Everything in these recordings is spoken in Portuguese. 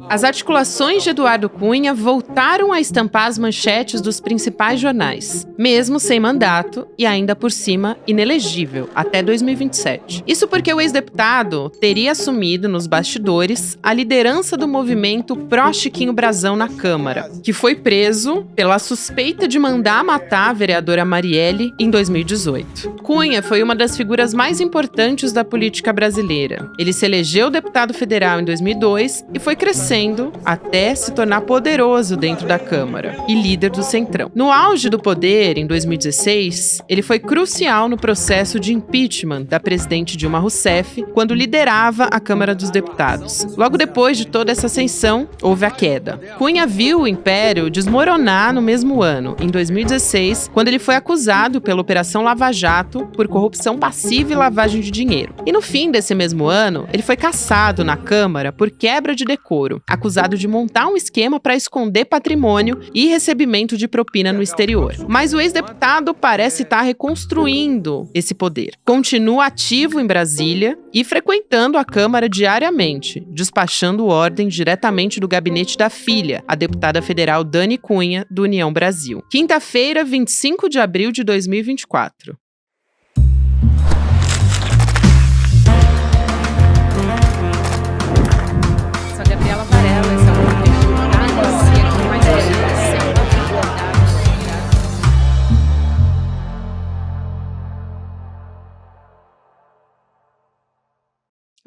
As articulações de Eduardo Cunha voltaram a estampar as manchetes dos principais jornais, mesmo sem mandato e ainda por cima inelegível até 2027. Isso porque o ex-deputado teria assumido nos bastidores a liderança do movimento pró-Chiquinho Brazão na Câmara, que foi preso pela suspeita de mandar matar a vereadora Marielle em 2018. Cunha foi uma das figuras mais importantes da política brasileira. Ele se elegeu deputado federal em 2002 e foi crescendo até se tornar poderoso dentro da Câmara e líder do Centrão. No auge do poder, em 2016, ele foi crucial no processo de impeachment da presidente Dilma Rousseff, quando liderava a Câmara dos Deputados. Logo depois de toda essa ascensão, houve a queda. Cunha viu o império desmoronar no mesmo ano, em 2016, quando ele foi acusado pela Operação Lava Jato por corrupção passiva e lavagem de dinheiro. E no fim desse mesmo ano, ele foi cassado na Câmara por quebra de decoro, acusado de montar um esquema para esconder patrimônio e recebimento de propina no exterior. Mas o ex-deputado parece estar reconstruindo esse poder. Continua ativo em Brasília e frequentando a Câmara diariamente, despachando ordem diretamente do gabinete da filha, a deputada federal Dani Cunha, do União Brasil. Quinta-feira, 25 de abril de 2024.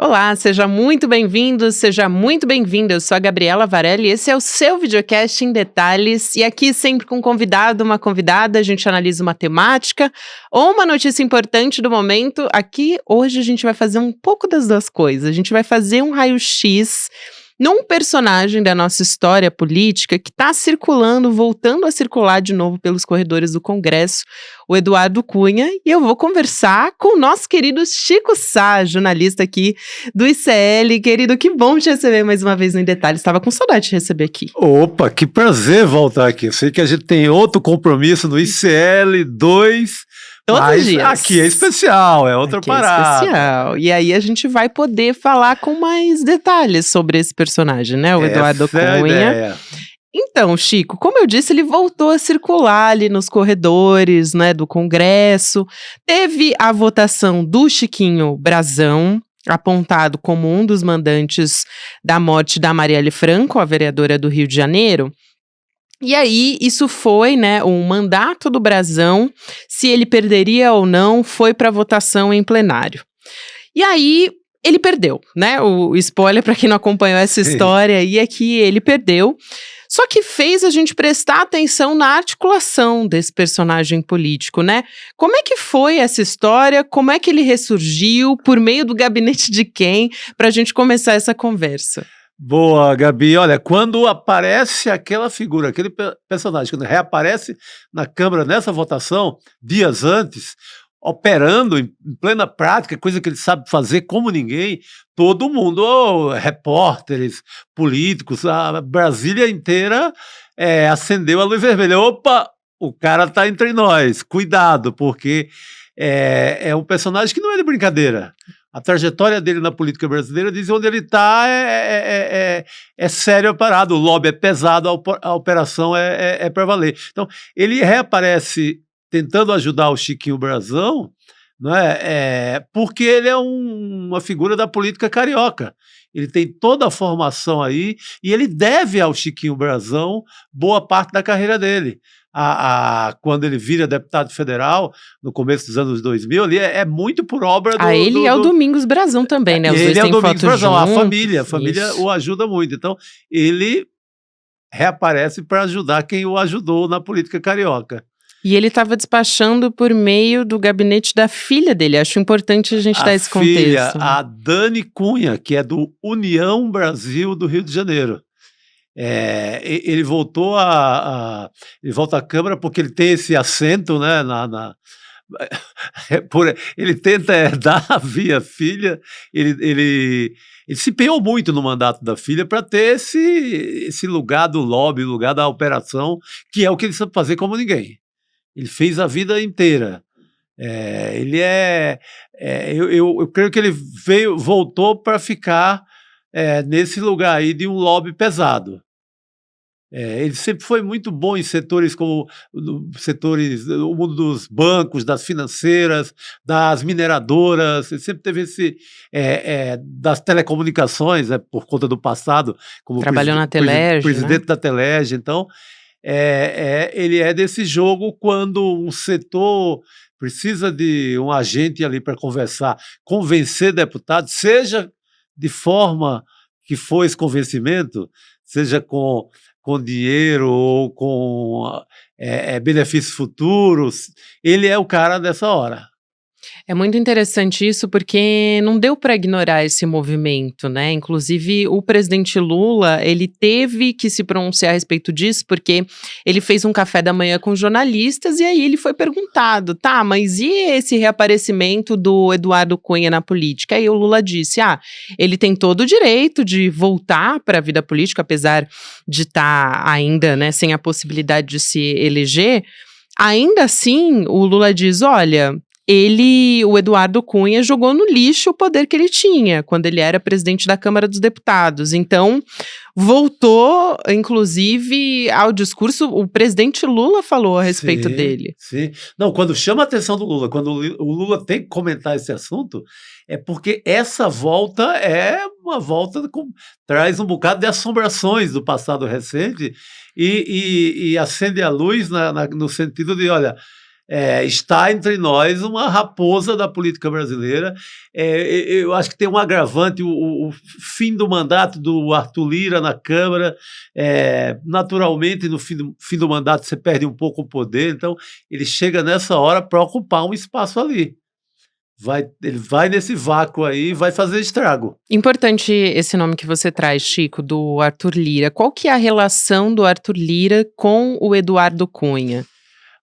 Olá, seja muito bem-vindo, seja muito bem-vinda. Eu sou a Gabriela Varelli e esse é o seu videocast em detalhes. E aqui sempre com um convidado, uma convidada, a gente analisa uma temática ou uma notícia importante do momento. Aqui, hoje, a gente vai fazer um pouco das duas coisas. A gente vai fazer um raio-x num personagem da nossa história política que está circulando, voltando a circular de novo pelos corredores do Congresso, o Eduardo Cunha, e eu vou conversar com o nosso querido Chico Sá, jornalista aqui do ICL. Querido, que bom te receber mais uma vez no Em Detalhes, estava com saudade de te receber aqui. Opa, que prazer voltar aqui, eu sei que a gente tem outro compromisso no ICL 2, Todos mas os dias. aqui é especial, é outra parada. É especial. E aí a gente vai poder falar com mais detalhes sobre esse personagem, né? O Eduardo Essa é a Cunha. ideia. Então, Chico, como eu disse, ele voltou a circular ali nos corredores, né, do Congresso. Teve a votação do Chiquinho Brazão, apontado como um dos mandantes da morte da Marielle Franco, a vereadora do Rio de Janeiro. E aí, isso foi, né, um mandato do Brazão, se ele perderia ou não, foi para votação em plenário. E aí, ele perdeu, né? O spoiler para quem não acompanhou essa história aí é que ele perdeu. Só que fez a gente prestar atenção na articulação desse personagem político, né? Como é que foi essa história? Como é que ele ressurgiu? Por meio do gabinete de quem? Para a gente começar essa conversa. Boa, Gabi. Olha, quando aparece aquela figura, aquele personagem, quando reaparece na Câmara nessa votação, dias antes, operando em plena prática, coisa que ele sabe fazer como ninguém, todo mundo, repórteres, políticos, a Brasília inteira acendeu a luz vermelha. Opa, o cara está entre nós, cuidado, porque é um personagem que não é de brincadeira. A trajetória dele na política brasileira diz onde ele está é sério a parada, o lobby é pesado, a operação é para valer. Então, ele reaparece tentando ajudar o Chiquinho Brazão, não porque ele é uma figura da política carioca. Ele tem toda a formação aí e ele deve ao Chiquinho Brazão boa parte da carreira dele. Quando ele vira deputado federal, no começo dos anos 2000, ali é muito por obra do... ele é o Domingos Brazão também, né? Os dois têm fotos juntos. A família o ajuda muito. Então, ele reaparece para ajudar quem o ajudou na política carioca. E ele estava despachando por meio do gabinete da filha dele. Acho importante a gente dar esse contexto. A filha, a Dani Cunha, que é do União Brasil do Rio de Janeiro. Ele voltou ele volta à Câmara porque ele tem esse assento, né, ele tenta herdar via filha, ele se empenhou muito no mandato da filha para ter esse lugar do lobby, lugar da operação, que é o que ele sabe fazer como ninguém. Ele fez a vida inteira. Eu creio que ele voltou para ficar nesse lugar aí de um lobby pesado. Ele sempre foi muito bom em setores como o mundo dos bancos, das financeiras, das mineradoras. Ele sempre teve das telecomunicações, por conta do passado, como Trabalhou na Telerge, presidente né? da Telerge. Então, ele é desse jogo quando um setor precisa de um agente ali para conversar, convencer deputados, seja de forma que for esse convencimento, seja com dinheiro ou com benefícios futuros, ele é o cara dessa hora. É muito interessante isso, porque não deu para ignorar esse movimento, né? Inclusive, o presidente Lula, ele teve que se pronunciar a respeito disso, porque ele fez um café da manhã com jornalistas e aí ele foi perguntado, tá, mas e esse reaparecimento do Eduardo Cunha na política? Aí o Lula disse, ele tem todo o direito de voltar para a vida política, apesar de estar ainda, né, sem a possibilidade de se eleger. Ainda assim, o Lula diz, olha, o Eduardo Cunha, jogou no lixo o poder que ele tinha quando ele era presidente da Câmara dos Deputados. Então, voltou, inclusive, ao discurso, o presidente Lula falou a respeito dele. Sim. Não, quando chama a atenção do Lula, quando o Lula tem que comentar esse assunto, é porque essa volta é uma volta que traz um bocado de assombrações do passado recente e acende a luz no sentido de, olha, está entre nós uma raposa da política brasileira. Eu acho que tem um agravante, o fim do mandato do Arthur Lira na Câmara, naturalmente no fim do mandato você perde um pouco o poder, então ele chega nessa hora para ocupar um espaço ali. Ele vai nesse vácuo aí e vai fazer estrago. Importante esse nome que você traz, Chico, do Arthur Lira. Qual que é a relação do Arthur Lira com o Eduardo Cunha?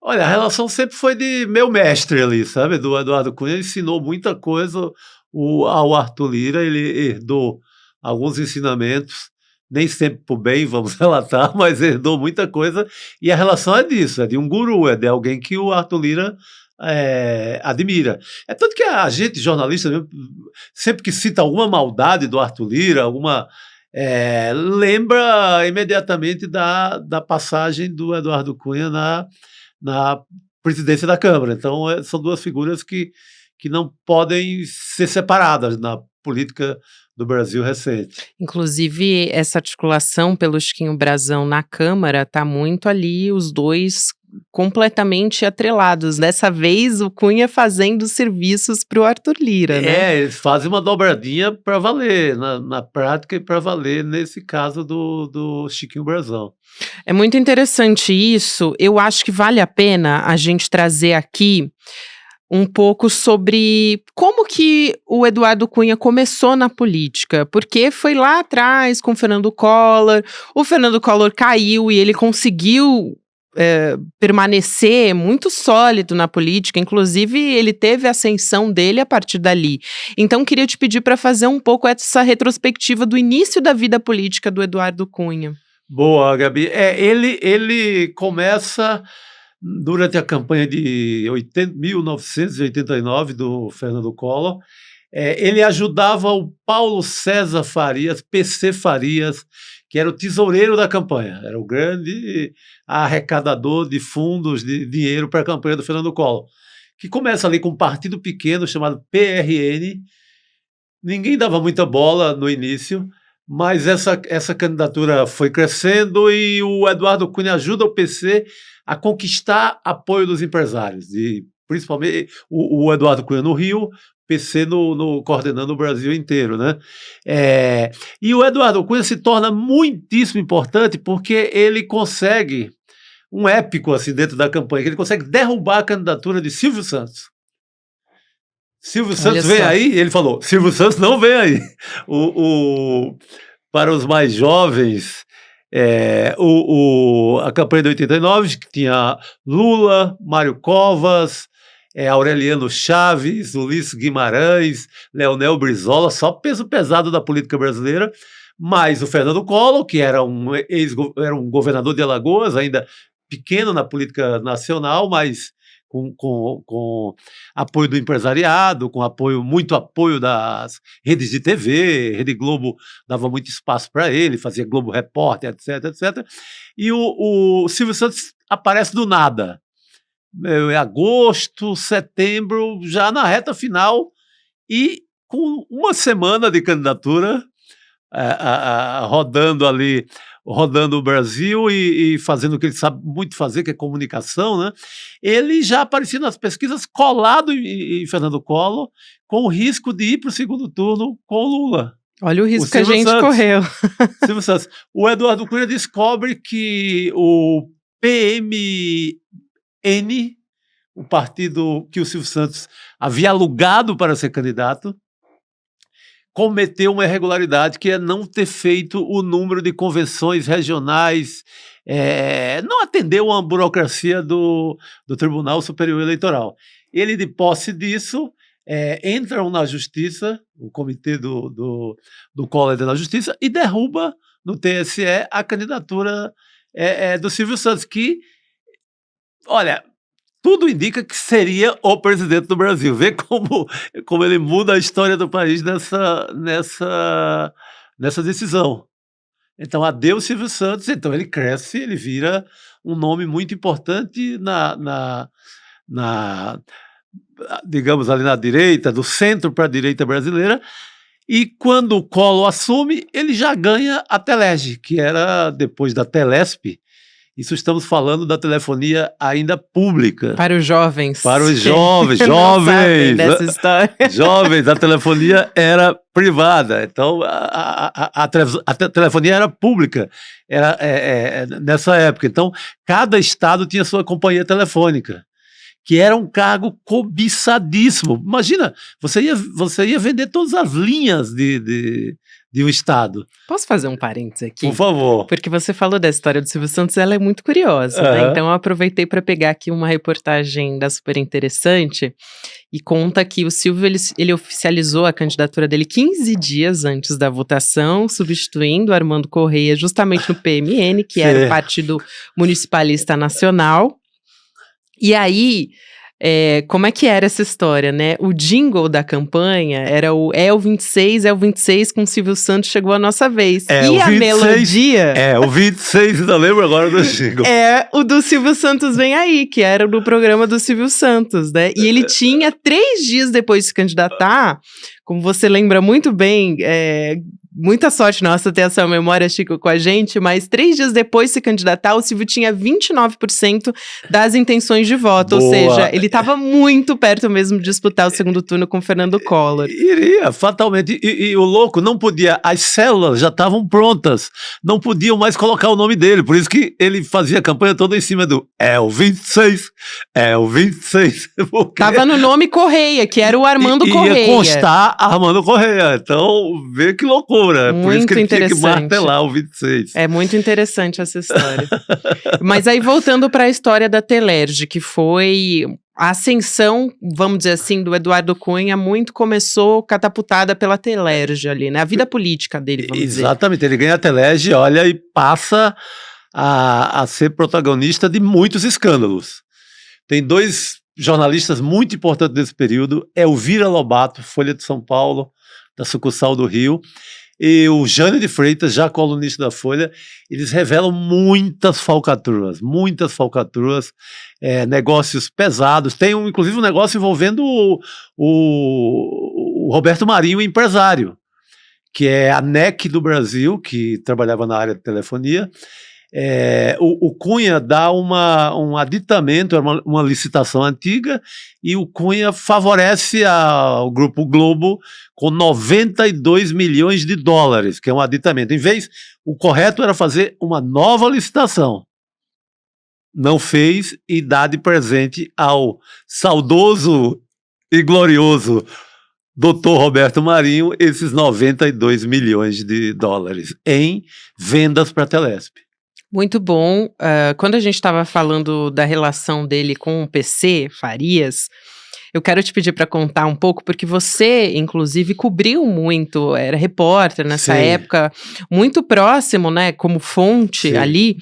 Olha, a relação sempre foi de meu mestre ali, sabe? Do Eduardo Cunha ensinou muita coisa ao Arthur Lira, ele herdou alguns ensinamentos, nem sempre por bem, vamos relatar, mas herdou muita coisa, e a relação é disso, é de um guru, é de alguém que o Arthur Lira admira. É tanto que a gente, jornalista, sempre que cita alguma maldade do Arthur Lira, lembra imediatamente da passagem do Eduardo Cunha na presidência da Câmara. Então, são duas figuras que não podem ser separadas na política do Brasil recente. Inclusive, essa articulação pelo Chiquinho Brazão na Câmara está muito ali, os dois completamente atrelados. Dessa vez, o Cunha fazendo serviços para o Arthur Lira, né? Eles fazem uma dobradinha para valer, na prática e para valer nesse caso do Chiquinho Brazão. É muito interessante isso. Eu acho que vale a pena a gente trazer aqui um pouco sobre como que o Eduardo Cunha começou na política, porque foi lá atrás com o Fernando Collor caiu e ele conseguiu permanecer muito sólido na política, inclusive ele teve a ascensão dele a partir dali. Então queria te pedir para fazer um pouco essa retrospectiva do início da vida política do Eduardo Cunha. Boa, Gabi. Ele começa durante a campanha de 1989 do Fernando Collor. Ele ajudava o Paulo César Farias, PC Farias, que era o tesoureiro da campanha, era o grande arrecadador de fundos, de dinheiro para a campanha do Fernando Collor, que começa ali com um partido pequeno chamado PRN. Ninguém dava muita bola no início, mas essa candidatura foi crescendo e o Eduardo Cunha ajuda o PC a conquistar apoio dos empresários, e principalmente o Eduardo Cunha no Rio, PC coordenando o Brasil inteiro, né? E o Eduardo Cunha se torna muitíssimo importante porque ele consegue um épico assim dentro da campanha, que ele consegue derrubar a candidatura de Silvio Santos. Silvio Santos vem aí, ele falou, Silvio Santos não vem aí. Para os mais jovens, a campanha de 89, que tinha Lula, Mário Covas, Aureliano Chaves, Ulisses Guimarães, Leonel Brizola, só peso pesado da política brasileira, mais o Fernando Collor, que era um governador de Alagoas, ainda pequeno na política nacional, mas com apoio do empresariado, com muito apoio das redes de TV. Rede Globo dava muito espaço para ele, fazia Globo Repórter, etc, etc. E o Silvio Santos aparece do nada. Em agosto, setembro, já na reta final, e com uma semana de candidatura, rodando o Brasil e fazendo o que ele sabe muito fazer, que é comunicação, né? Ele já aparecia nas pesquisas colado em Fernando Collor, com o risco de ir para o segundo turno com o Lula. Olha o risco que a gente correu. Silvio Santos. O Eduardo Cunha descobre que o PMN, o partido que o Silvio Santos havia alugado para ser candidato, cometeu uma irregularidade, que é não ter feito o número de convenções regionais, não atendeu a burocracia do Tribunal Superior Eleitoral. Ele, de posse disso, entram na justiça, o comitê do Collor entra na justiça e derruba no TSE a candidatura do Silvio Santos, que, olha, tudo indica que seria o presidente do Brasil. Vê como ele muda a história do país nessa decisão. Então, adeus Silvio Santos. Então, ele cresce, ele vira um nome muito importante digamos, ali na direita, do centro para a direita brasileira. E quando o Collor assume, ele já ganha a Telerge, que era depois da Telesp. Isso estamos falando da telefonia ainda pública. Para os jovens. Para os jovens. Dessa história. Jovens, a telefonia era privada. Então, a telefonia era pública nessa época. Então, cada estado tinha sua companhia telefônica, que era um cargo cobiçadíssimo. Imagina, você ia vender todas as linhas de um estado. Posso fazer um parênteses aqui? Por favor. Porque você falou da história do Silvio Santos, ela é muito curiosa, né? Então eu aproveitei para pegar aqui uma reportagem da Super Interessante, e conta que o Silvio, ele oficializou a candidatura dele 15 dias antes da votação, substituindo Armando Correia justamente no PMN, que era o Partido Municipalista Nacional. E aí, como é que era essa história, né? O jingle da campanha era o 26 com Silvio Santos, chegou a nossa vez. E a 26, melodia... o 26, ainda lembro agora do jingle. O do Silvio Santos Vem Aí, que era do programa do Silvio Santos, né? E ele tinha 3 dias depois de se candidatar, como você lembra muito bem... Muita sorte nossa ter essa memória, Chico, com a gente, mas 3 dias depois de se candidatar, o Silvio tinha 29% das intenções de voto. Boa. Ou seja, ele estava muito perto mesmo de disputar o segundo turno com Fernando Collor. Iria, fatalmente. E o louco não podia, as células já estavam prontas, não podiam mais colocar o nome dele, por isso que ele fazia a campanha toda em cima do o 26. Tava no nome Correia, que era o Armando Correia. Ia constar Armando Correia, então vê que loucura. Muito por isso que ele interessante. tinha que martelar o 26. É muito interessante essa história. Mas aí, voltando para a história da Telerge, que foi a ascensão, vamos dizer assim, do Eduardo Cunha, muito começou catapultada pela Telerge ali, né? A vida política dele, vamos dizer. Exatamente, ele ganha a Telerge, olha, e passa a ser protagonista de muitos escândalos. Tem 2 jornalistas muito importantes desse período, Elvira Lobato, Folha de São Paulo, da sucursal do Rio, e o Jânio de Freitas, já colunista da Folha. Eles revelam muitas falcatruas, negócios pesados. Tem inclusive um negócio envolvendo o Roberto Marinho, empresário, que é a NEC do Brasil, que trabalhava na área de telefonia. O Cunha dá um aditamento, uma licitação antiga, e o Cunha favorece ao Grupo Globo com 92 milhões de dólares, que é um aditamento. O correto era fazer uma nova licitação. Não fez e dá de presente ao saudoso e glorioso Dr. Roberto Marinho esses 92 milhões de dólares em vendas para a Telesp. Muito bom. Quando a gente estava falando da relação dele com o PC Farias, eu quero te pedir para contar um pouco, porque você, inclusive, cobriu muito, era repórter nessa época, muito próximo, né, como fonte ali,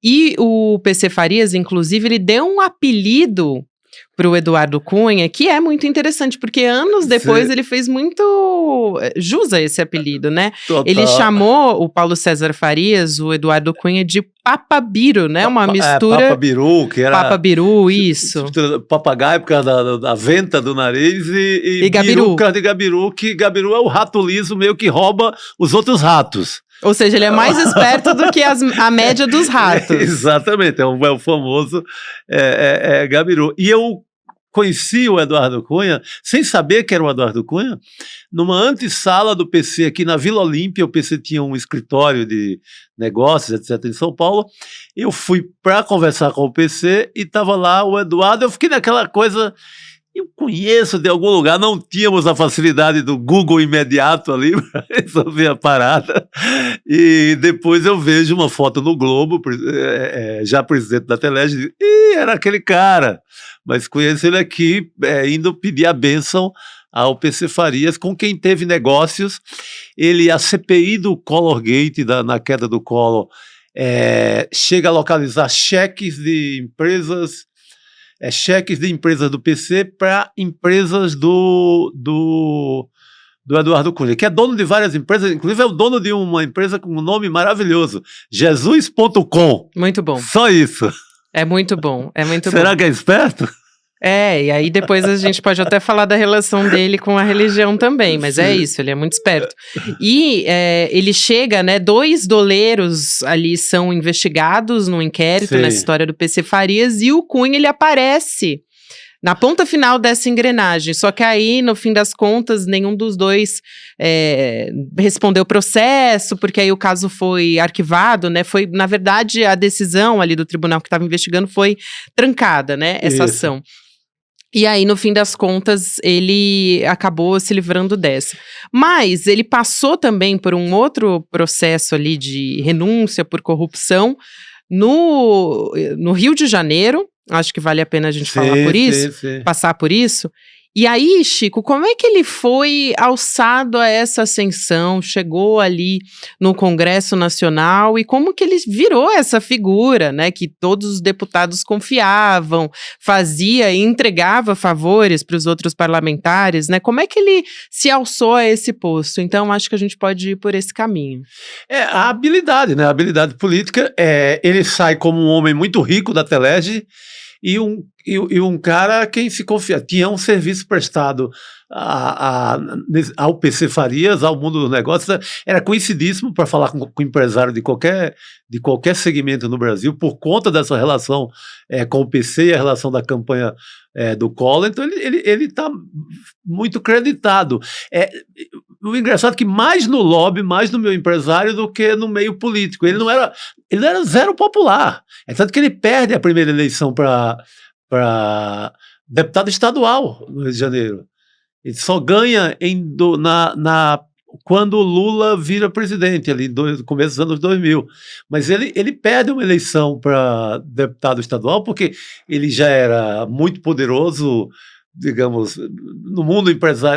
e o PC Farias, inclusive, ele deu um apelido pro Eduardo Cunha, que é muito interessante, porque anos depois ele fez muito jus a esse apelido, né? Total. Ele chamou o Paulo César Farias, o Eduardo Cunha, de Papabiru, né? Uma mistura... Papabiru, que era... Papabiru, isso. Papagaio por causa da venta do nariz e Gabiru. Por causa de Gabiru, que Gabiru é o rato liso meio que rouba os outros ratos. Ou seja, ele é mais esperto do que a média dos ratos. Exatamente, é o famoso Gabiru. E eu conheci o Eduardo Cunha, sem saber que era o Eduardo Cunha, numa antessala do PC aqui na Vila Olímpia. O PC tinha um escritório de negócios, etc., em São Paulo. Eu fui para conversar com o PC e estava lá o Eduardo. Eu fiquei naquela coisa... Eu conheço de algum lugar, não tínhamos a facilidade do Google imediato ali para resolver a parada. E depois eu vejo uma foto no Globo, já presidente da Telege, e era aquele cara. Mas conheço ele aqui, indo pedir a bênção ao PC Farias, com quem teve negócios. A CPI do Collor Gate, na queda do Collor, chega a localizar cheques de empresas do PC para empresas do Eduardo Cunha, que é dono de várias empresas, inclusive é o dono de uma empresa com um nome maravilhoso, Jesus.com. Muito bom. Só isso. É muito bom, é muito bom. Será que é esperto? E aí depois a gente pode até falar da relação dele com a religião também, mas é isso, ele é muito esperto. E ele chega, né, 2 doleiros ali são investigados num inquérito nessa história do PC Farias, e o Cunha, ele aparece na ponta final dessa engrenagem, só que aí, no fim das contas, nenhum dos dois respondeu o processo, porque aí o caso foi arquivado, né, foi, na verdade, a decisão ali do tribunal que estava investigando foi trancada, né, essa ação. E aí, no fim das contas, ele acabou se livrando dessa. Mas ele passou também por um outro processo ali de renúncia por corrupção no Rio de Janeiro. Acho que vale a pena a gente falar por isso, passar por isso. E aí, Chico, como é que ele foi alçado a essa ascensão, chegou ali no Congresso Nacional, e como que ele virou essa figura, né, que todos os deputados confiavam, fazia e entregava favores para os outros parlamentares, né? Como é que ele se alçou a esse posto? Então, acho que a gente pode ir por esse caminho. A habilidade, né? A habilidade política. Ele sai como um homem muito rico da Telege, e um cara a quem se confia. Tinha um serviço prestado ao PC Farias, ao mundo dos negócios, era conhecidíssimo para falar com empresário de qualquer segmento no Brasil, por conta dessa relação com o PC e a relação da campanha do Collor. Então ele está muito creditado. O engraçado é que mais no lobby, mais no meu empresário do que no meio político. Ele era zero popular. É tanto que ele perde a primeira eleição para deputado estadual no Rio de Janeiro. Ele só ganha quando o Lula vira presidente, ali no começo dos anos 2000. Mas ele perde uma eleição para deputado estadual porque ele já era muito poderoso, digamos, no mundo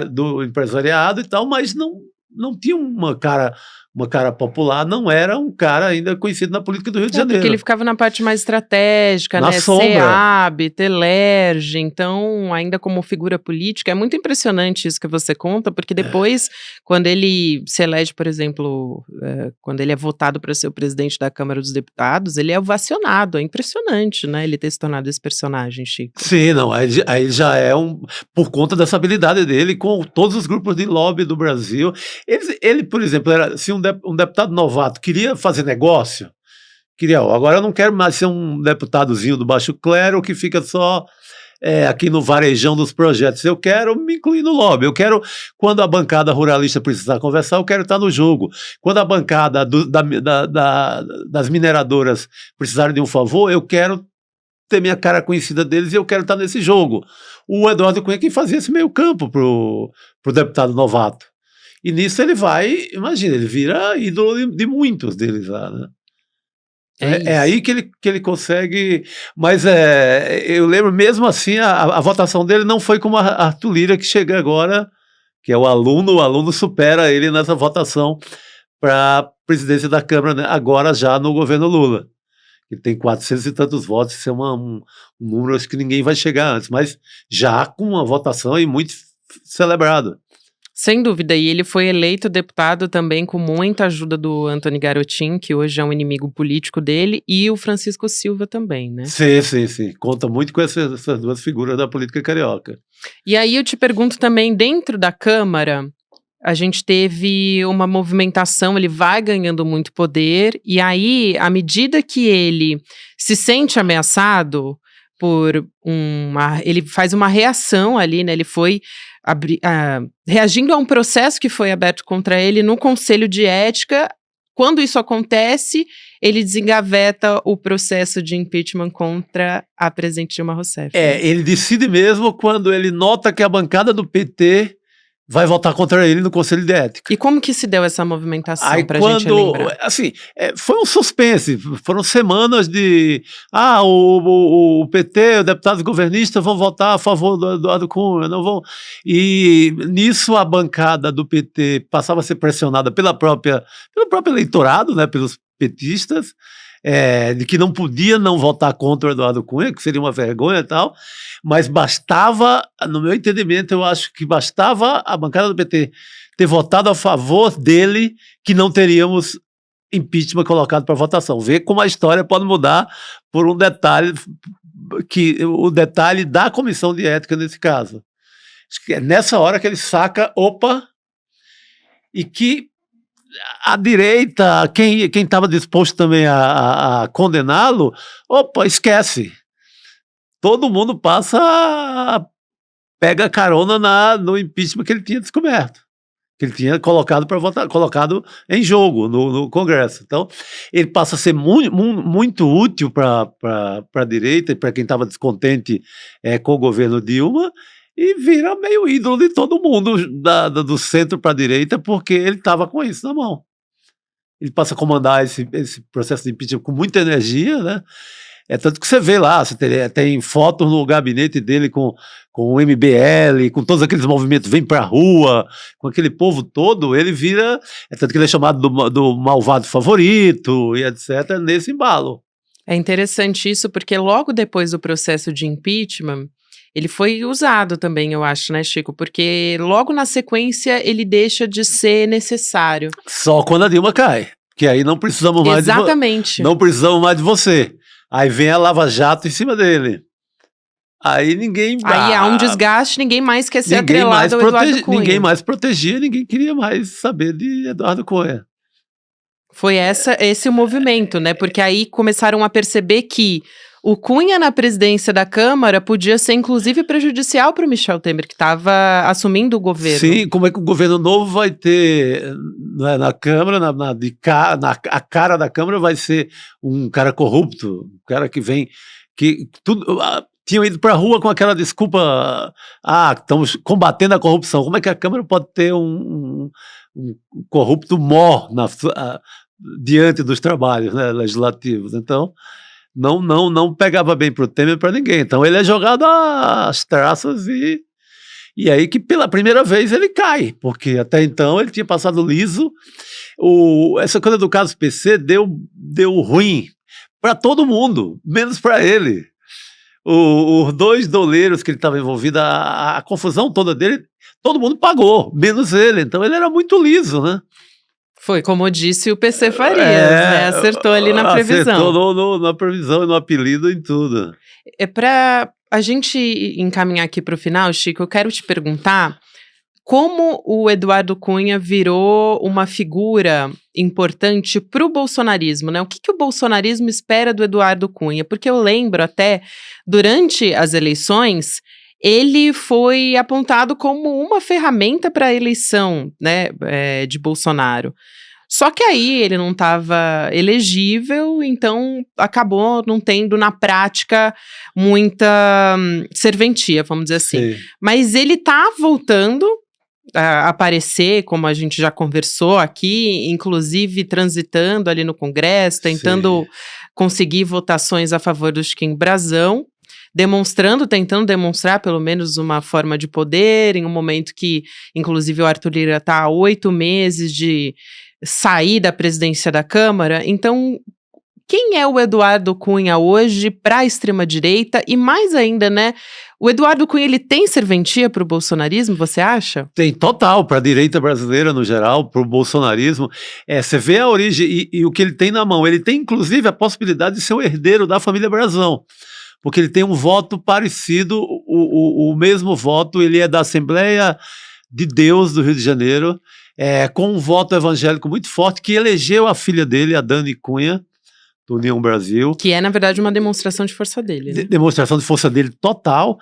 do empresariado e tal, mas não tinha uma cara popular, não era um cara ainda conhecido na política do Rio de Janeiro. Porque ele ficava na parte mais estratégica, na né? sombra. SEAB, Telerge, então, ainda como figura política, é muito impressionante isso que você conta, porque depois, quando ele se elege, por exemplo, quando ele é votado para ser o presidente da Câmara dos Deputados, ele é ovacionado, é impressionante, né? Ele ter se tornado esse personagem, Chico. Sim, não, aí já é por conta dessa habilidade dele com todos os grupos de lobby do Brasil. Ele, por exemplo, se um deputado novato queria fazer negócio, agora eu não quero mais ser um deputadozinho do baixo clero que fica só aqui no varejão dos projetos. Eu quero me incluir no lobby. Eu quero, quando a bancada ruralista precisar conversar, eu quero estar no jogo. Quando a bancada das mineradoras precisarem de um favor, eu quero ter minha cara conhecida deles e eu quero estar nesse jogo. O Eduardo Cunha que fazia esse meio campo pro deputado novato. E nisso ele vai, imagina, ele vira ídolo de muitos deles lá, né? É aí que ele consegue, mas eu lembro mesmo assim, a votação dele não foi como a Arthur Lira, que chega agora, que é o aluno supera ele nessa votação para a presidência da Câmara, né, agora já no governo Lula. Ele tem 400 e tantos votos, isso é um número acho que ninguém vai chegar antes, mas já com uma votação e muito celebrado. Sem dúvida, e ele foi eleito deputado também com muita ajuda do Antony Garotin, que hoje é um inimigo político dele, e o Francisco Silva também, né? Sim. Conta muito com essas duas figuras da política carioca. E aí eu te pergunto também, dentro da Câmara, a gente teve uma movimentação, ele vai ganhando muito poder, e aí, à medida que ele se sente ameaçado ele faz uma reação ali, né? Ele foi reagindo a um processo que foi aberto contra ele no Conselho de Ética. Quando isso acontece, ele desengaveta o processo de impeachment contra a presidente Dilma Rousseff. Ele decide mesmo quando ele nota que a bancada do PT vai votar contra ele no Conselho de Ética. E como que se deu essa movimentação, pra quando, gente lembrar? Assim, foi um suspense, foram semanas de o PT, os deputados governistas vão votar a favor do Eduardo Cunha, não vão. E nisso a bancada do PT passava a ser pressionada pelo próprio eleitorado, né, pelos petistas, de que não podia não votar contra o Eduardo Cunha, que seria uma vergonha e tal, mas bastava, no meu entendimento, eu acho que bastava a bancada do PT ter votado a favor dele, que não teríamos impeachment colocado para votação. Vê como a história pode mudar por um detalhe, o detalhe da comissão de ética nesse caso. Acho que é nessa hora que ele saca, e que a direita, quem estava disposto também a condená-lo, esquece. Todo mundo pega carona no impeachment que ele tinha descoberto, que ele tinha colocado para votar, colocado em jogo no Congresso. Então, ele passa a ser muito útil para a direita e para quem estava descontente com o governo Dilma, e vira meio ídolo de todo mundo, do centro para a direita, porque ele estava com isso na mão. Ele passa a comandar esse processo de impeachment com muita energia, né? Tanto que você vê lá, tem fotos no gabinete dele com o MBL, com todos aqueles movimentos, vem pra rua, com aquele povo todo, ele vira, tanto que ele é chamado do malvado favorito, e etc., nesse embalo. É interessante isso, porque logo depois do processo de impeachment, ele foi usado também, eu acho, né, Chico? Porque logo na sequência ele deixa de ser necessário. Só quando a Dilma cai, que aí não precisamos mais Exatamente. não precisamos mais de você. Aí vem a Lava Jato em cima dele. Aí ninguém... Aí há um desgaste, ninguém mais quer ser atrelado ao Eduardo Cunha. Ninguém mais protegia, ninguém queria mais saber de Eduardo Cunha. Foi esse o movimento, né? Porque aí começaram a perceber que o Cunha na presidência da Câmara podia ser, inclusive, prejudicial para o Michel Temer, que estava assumindo o governo. Sim, como é que o governo novo vai ter, né, na Câmara, a cara da Câmara vai ser um cara corrupto, um cara que vem, que tudo... tinham ido para a rua com aquela desculpa, estamos combatendo a corrupção. Como é que a Câmara pode ter um corrupto mor diante dos trabalhos, né, legislativos? Então... Não pegava bem para o Temer, para ninguém. Então ele é jogado às traças e aí que pela primeira vez ele cai, porque até então ele tinha passado liso. Essa coisa do caso PC deu ruim para todo mundo, menos para ele. Os dois doleiros que ele estava envolvido, a confusão toda dele, todo mundo pagou, menos ele. Então ele era muito liso, né? Foi, como disse o PC Farias, né? Acertou ali na previsão. Acertou na previsão e no apelido, em tudo. Para a gente encaminhar aqui para o final, Chico, eu quero te perguntar como o Eduardo Cunha virou uma figura importante para o bolsonarismo, né? O que o bolsonarismo espera do Eduardo Cunha? Porque eu lembro até, durante as eleições... ele foi apontado como uma ferramenta para a eleição, né, de Bolsonaro. Só que aí ele não estava elegível, então acabou não tendo na prática muita serventia, vamos dizer assim. Sim. Mas ele está voltando a aparecer, como a gente já conversou aqui, inclusive transitando ali no Congresso, tentando conseguir votações a favor do Chiquinho Brazão. Tentando demonstrar pelo menos uma forma de poder, em um momento que, inclusive, o Arthur Lira está há 8 meses de sair da presidência da Câmara. Então, quem é o Eduardo Cunha hoje para a extrema-direita? E mais ainda, né? O Eduardo Cunha, ele tem serventia para o bolsonarismo, você acha? Tem total, para a direita brasileira no geral, para o bolsonarismo. Você vê a origem e o que ele tem na mão. Ele tem, inclusive, a possibilidade de ser o herdeiro da família Brazão, porque ele tem um voto parecido, o mesmo voto, ele é da Assembleia de Deus do Rio de Janeiro, com um voto evangélico muito forte, que elegeu a filha dele, a Dani Cunha, do União Brasil. Que é, na verdade, uma demonstração de força dele. Né? Demonstração de força dele total.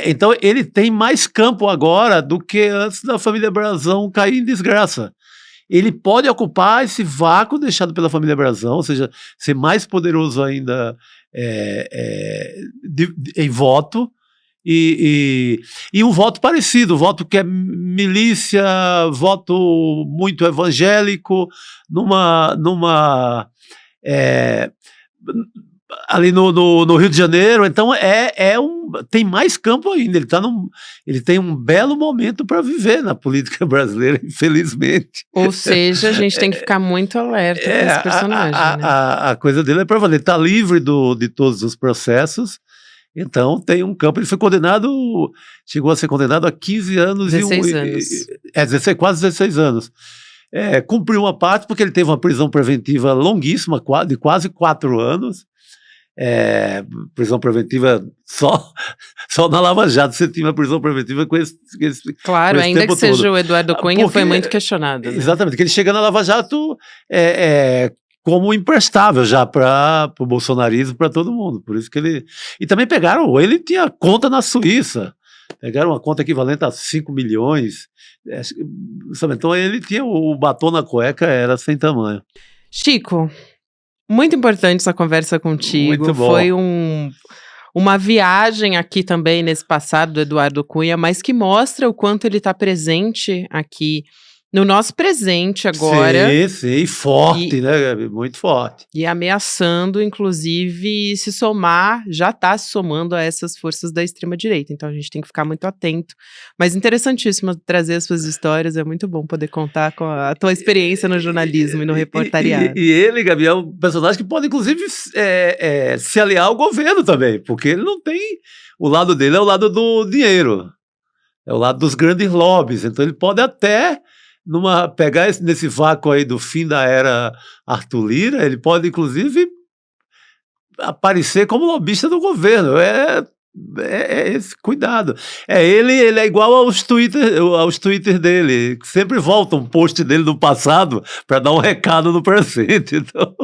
Então, ele tem mais campo agora do que antes da família Brazão cair em desgraça. Ele pode ocupar esse vácuo deixado pela família Brazão, ou seja, ser mais poderoso ainda em voto, e um voto parecido, voto que é milícia, voto muito evangélico, ali no Rio de Janeiro. Então tem mais campo ainda. Ele tem um belo momento para viver na política brasileira, infelizmente. Ou seja, a gente tem que ficar muito alerta com esse personagem. A coisa dele é para valer. Está livre de todos os processos. Então tem um campo. Ele foi condenado, chegou a ser condenado a 15 anos 16 anos. 16, quase 16 anos. Cumpriu uma parte porque ele teve uma prisão preventiva longuíssima, de quase 4 anos. Prisão preventiva só na Lava Jato você tinha uma prisão preventiva com esse claro, com esse ainda tempo que seja todo. O Eduardo Cunha, foi muito questionado. Né? Exatamente, que ele chega na Lava Jato como imprestável já para o bolsonarismo, para todo mundo. Por isso que ele... E também ele tinha conta na Suíça, pegaram uma conta equivalente a 5 milhões. Então ele tinha o batom na cueca, era sem tamanho. Chico, muito importante essa conversa contigo. Muito bom. Foi uma viagem aqui também nesse passado do Eduardo Cunha, mas que mostra o quanto ele está presente aqui no nosso presente agora. Sim, forte, né, Gabi? Muito forte. E ameaçando, inclusive, se somar, já está se somando a essas forças da extrema-direita. Então a gente tem que ficar muito atento. Mas interessantíssimo trazer as suas histórias, é muito bom poder contar com a tua experiência no jornalismo e no reportariado. E ele, Gabi, é um personagem que pode, inclusive, se aliar ao governo também, porque ele não tem... O lado dele é o lado do dinheiro, é o lado dos grandes lobbies. Então ele pode até... pegar nesse vácuo aí do fim da era Arthur Lira, ele pode, inclusive, aparecer como lobista do governo. Esse cuidado. Ele é igual aos Twitter dele, que sempre volta um post dele do passado para dar um recado no presente. Então...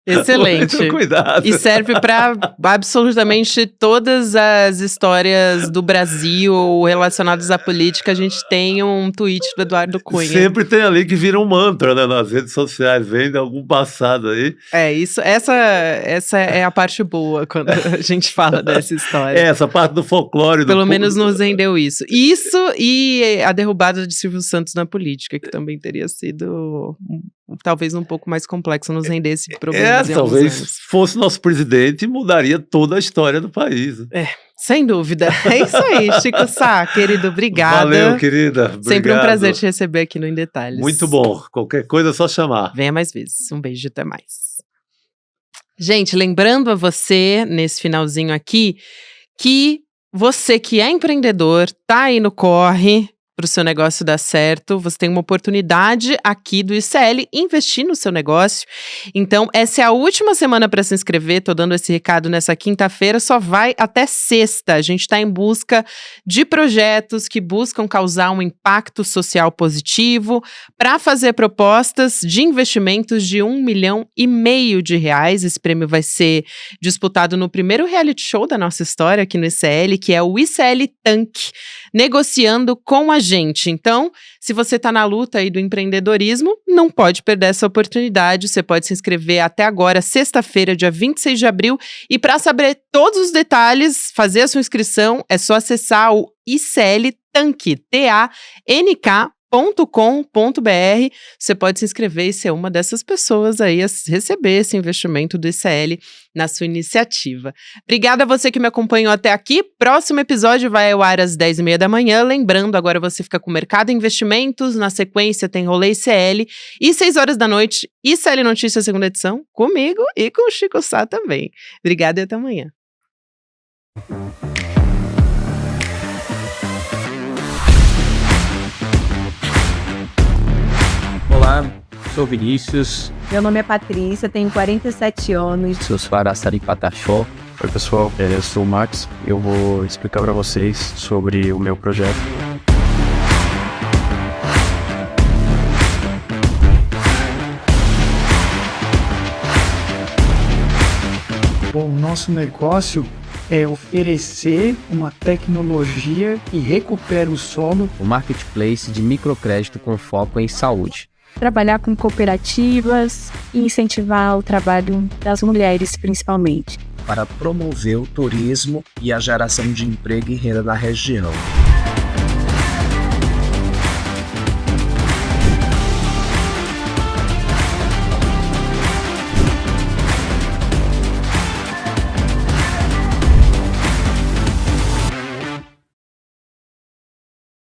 Excelente. Muito cuidado. E serve para absolutamente todas as histórias do Brasil relacionadas à política. A gente tem um tweet do Eduardo Cunha. Sempre tem ali que vira um mantra, né, nas redes sociais, vem de algum passado aí. Essa é a parte boa quando a gente fala dessa história. Essa parte do folclore. Pelo menos nos rendeu isso. Isso e a derrubada de Silvio Santos na política, que também teria sido... talvez um pouco mais complexo, nos render esse problema. Talvez fosse nosso presidente, mudaria toda a história do país. Sem dúvida. É isso aí, Chico Sá, querido, obrigada. Valeu, querida. Obrigado. Sempre um prazer te receber aqui no Em Detalhes. Muito bom. Qualquer coisa é só chamar. Venha mais vezes. Um beijo e até mais. Gente, lembrando a você, nesse finalzinho aqui, que você que é empreendedor, tá aí no corre para o seu negócio dar certo, você tem uma oportunidade aqui do ICL investir no seu negócio. Então, essa é a última semana para se inscrever, tô dando esse recado nessa quinta-feira, só vai até sexta. A gente está em busca de projetos que buscam causar um impacto social positivo para fazer propostas de investimentos de R$1,5 milhão. Esse prêmio vai ser disputado no primeiro reality show da nossa história aqui no ICL, que é o ICL Tank, negociando com a gente. Então, se você está na luta aí do empreendedorismo, não pode perder essa oportunidade. Você pode se inscrever até agora, sexta-feira, dia 26 de abril. E para saber todos os detalhes, fazer a sua inscrição, é só acessar o ICL Tank, TANK.com.br. Você pode se inscrever e ser uma dessas pessoas aí a receber esse investimento do ICL na sua iniciativa. Obrigada a você que me acompanhou até aqui. Próximo episódio vai ao ar às 10h30 da manhã. Lembrando, agora você fica com o Mercado Investimentos, na sequência tem Rolê ICL e 6h da noite, ICL Notícias, segunda edição, comigo e com o Chico Sá também. Obrigada e até amanhã. Olá, sou Vinícius. Meu nome é Patrícia, tenho 47 anos. Sou Araçari Pataxó. Oi pessoal, eu sou o Max. Eu vou explicar para vocês sobre o meu projeto. O nosso negócio é oferecer uma tecnologia que recupera o solo. O marketplace de microcrédito com foco em saúde. Trabalhar com cooperativas e incentivar o trabalho das mulheres, principalmente. Para promover o turismo e a geração de emprego e renda na região.